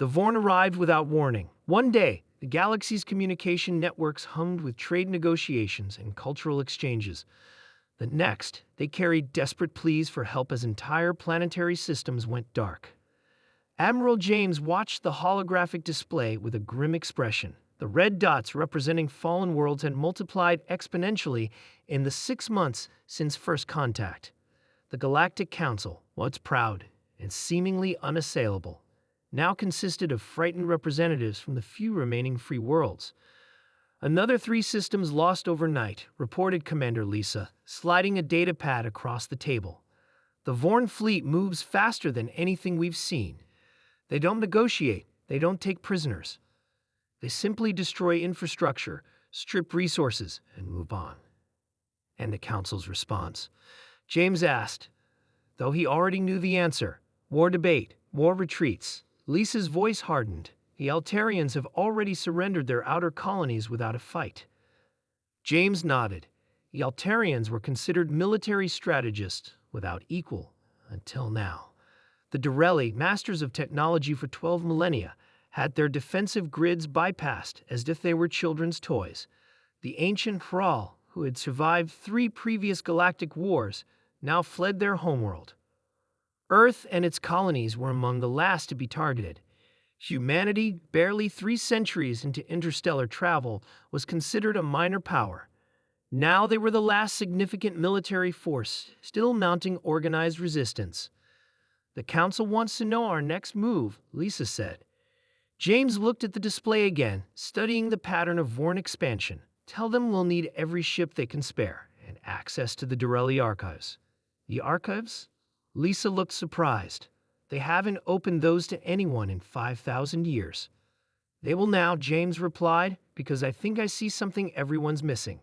The Vorn arrived without warning. One day, the galaxy's communication networks hummed with trade negotiations and cultural exchanges. The next, they carried desperate pleas for help as entire planetary systems went dark. Admiral James watched the holographic display with a grim expression. The red dots representing fallen worlds had multiplied exponentially in the 6 months since first contact. The Galactic Council, once proud and seemingly unassailable, now consisted of frightened representatives from the few remaining free worlds. Another 3 systems lost overnight, reported Commander Lisa, sliding a data pad across the table. The Vorn fleet moves faster than anything we've seen. They don't negotiate, they don't take prisoners. They simply destroy infrastructure, strip resources, and move on. And the Council's response? James asked, though he already knew the answer. More debate, more retreats. Lisa's voice hardened. The Altarians have already surrendered their outer colonies without a fight. James nodded. The Altarians were considered military strategists without equal until now. The Dorelli, masters of technology for 12 millennia, had their defensive grids bypassed as if they were children's toys. The ancient Hral, who had survived 3 previous galactic wars, now fled their homeworld. Earth and its colonies were among the last to be targeted. Humanity, barely 3 centuries into interstellar travel, was considered a minor power. Now they were the last significant military force, still mounting organized resistance. The Council wants to know our next move, Lisa said. James looked at the display again, studying the pattern of Vorn expansion. Tell them we'll need every ship they can spare, and access to the Dorelli archives. The archives? Lisa looked surprised. They haven't opened those to anyone in 5,000 years. They will now, James replied, because I think I see something everyone's missing.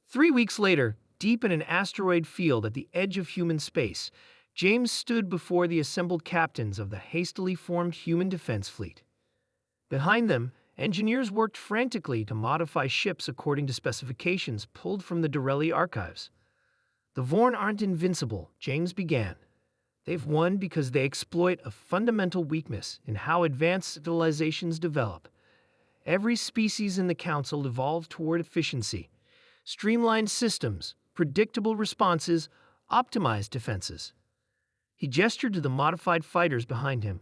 3 weeks later, deep in an asteroid field at the edge of human space, James stood before the assembled captains of the hastily formed human defense fleet. Behind them, engineers worked frantically to modify ships according to specifications pulled from the Dorelli archives. The Vorn aren't invincible, James began. They've won because they exploit a fundamental weakness in how advanced civilizations develop. Every species in the Council evolved toward efficiency, streamlined systems, predictable responses, optimized defenses. He gestured to the modified fighters behind him.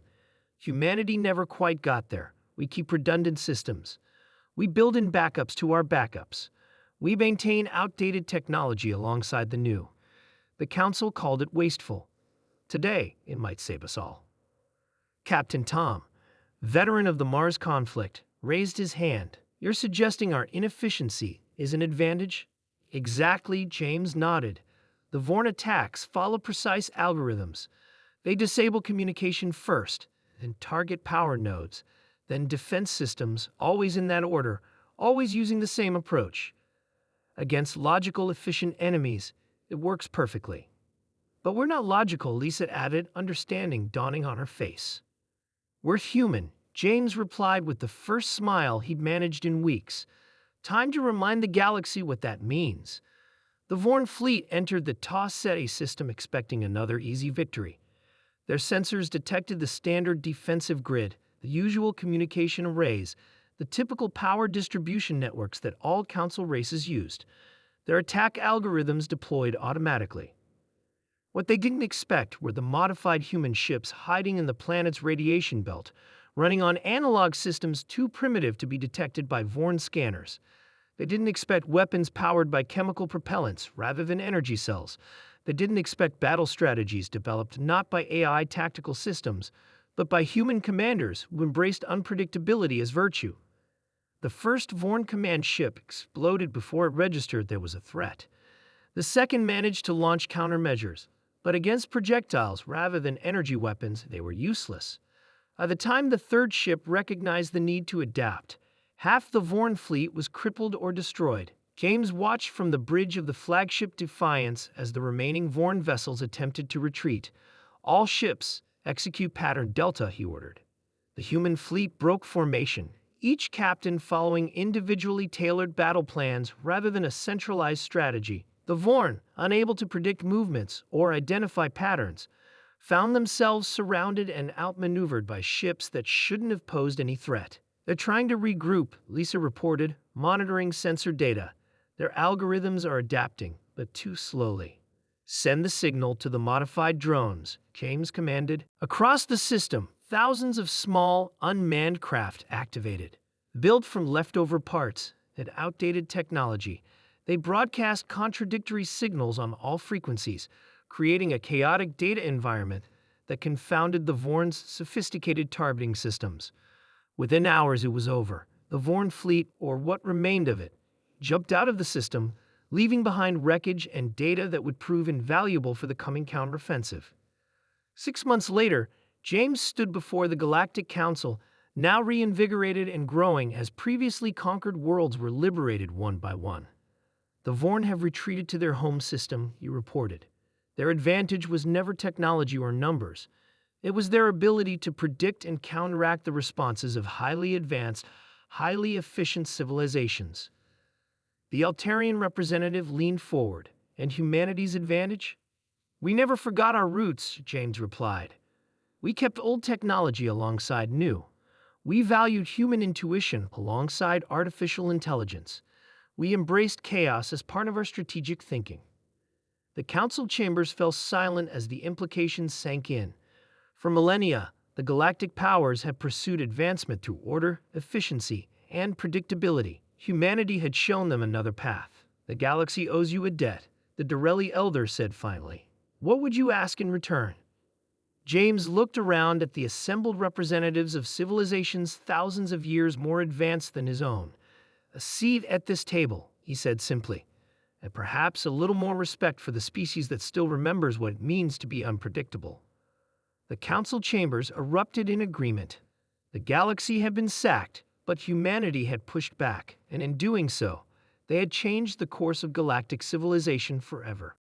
Humanity never quite got there. We keep redundant systems. We build in backups to our backups. We maintain outdated technology alongside the new. The Council called it wasteful. Today, it might save us all. Captain Tom, veteran of the Mars conflict, raised his hand. You're suggesting our inefficiency is an advantage? Exactly, James nodded. The Vorn attacks follow precise algorithms. They disable communication first, then target power nodes, then defense systems, always in that order, always using the same approach. Against logical, efficient enemies, it works perfectly. But we're not logical, Lisa added, understanding dawning on her face. We're human, James replied with the first smile he'd managed in weeks. Time to remind the galaxy what that means. The Vorn fleet entered the Ta Seti system expecting another easy victory. Their sensors detected the standard defensive grid, the usual communication arrays, the typical power distribution networks that all Council races used. Their attack algorithms deployed automatically. What they didn't expect were the modified human ships hiding in the planet's radiation belt, running on analog systems too primitive to be detected by Vorn scanners. They didn't expect weapons powered by chemical propellants rather than energy cells. They didn't expect battle strategies developed not by AI tactical systems, but by human commanders who embraced unpredictability as virtue. The first Vorn command ship exploded before it registered there was a threat. The second managed to launch countermeasures, but against projectiles rather than energy weapons, they were useless. By the time the third ship recognized the need to adapt, half the Vorn fleet was crippled or destroyed. James watched from the bridge of the flagship Defiance as the remaining Vorn vessels attempted to retreat. All ships, execute pattern Delta, he ordered. The human fleet broke formation, each captain following individually tailored battle plans rather than a centralized strategy. The Vorn, unable to predict movements or identify patterns, found themselves surrounded and outmaneuvered by ships that shouldn't have posed any threat. They're trying to regroup, Lisa reported, monitoring sensor data. Their algorithms are adapting, but too slowly. Send the signal to the modified drones, James commanded. Across the system, thousands of small, unmanned craft activated. Built from leftover parts and outdated technology, they broadcast contradictory signals on all frequencies, creating a chaotic data environment that confounded the Vorn's sophisticated targeting systems. Within hours, it was over. The Vorn fleet, or what remained of it, jumped out of the system, leaving behind wreckage and data that would prove invaluable for the coming counteroffensive. 6 months later, James stood before the Galactic Council, now reinvigorated and growing as previously conquered worlds were liberated one by one. The Vorn have retreated to their home system, he reported. Their advantage was never technology or numbers. It was their ability to predict and counteract the responses of highly advanced, highly efficient civilizations. The Altarian representative leaned forward. And humanity's advantage? We never forgot our roots, James replied. We kept old technology alongside new. We valued human intuition alongside artificial intelligence. We embraced chaos as part of our strategic thinking. The council chambers fell silent as the implications sank in. For millennia, the galactic powers had pursued advancement through order, efficiency, and predictability. Humanity had shown them another path. The galaxy owes you a debt, the Dorelli elder said finally. What would you ask in return? James looked around at the assembled representatives of civilizations thousands of years more advanced than his own. A seat at this table, he said simply, and perhaps a little more respect for the species that still remembers what it means to be unpredictable. The council chambers erupted in agreement. The galaxy had been sacked, but humanity had pushed back, and in doing so, they had changed the course of galactic civilization forever.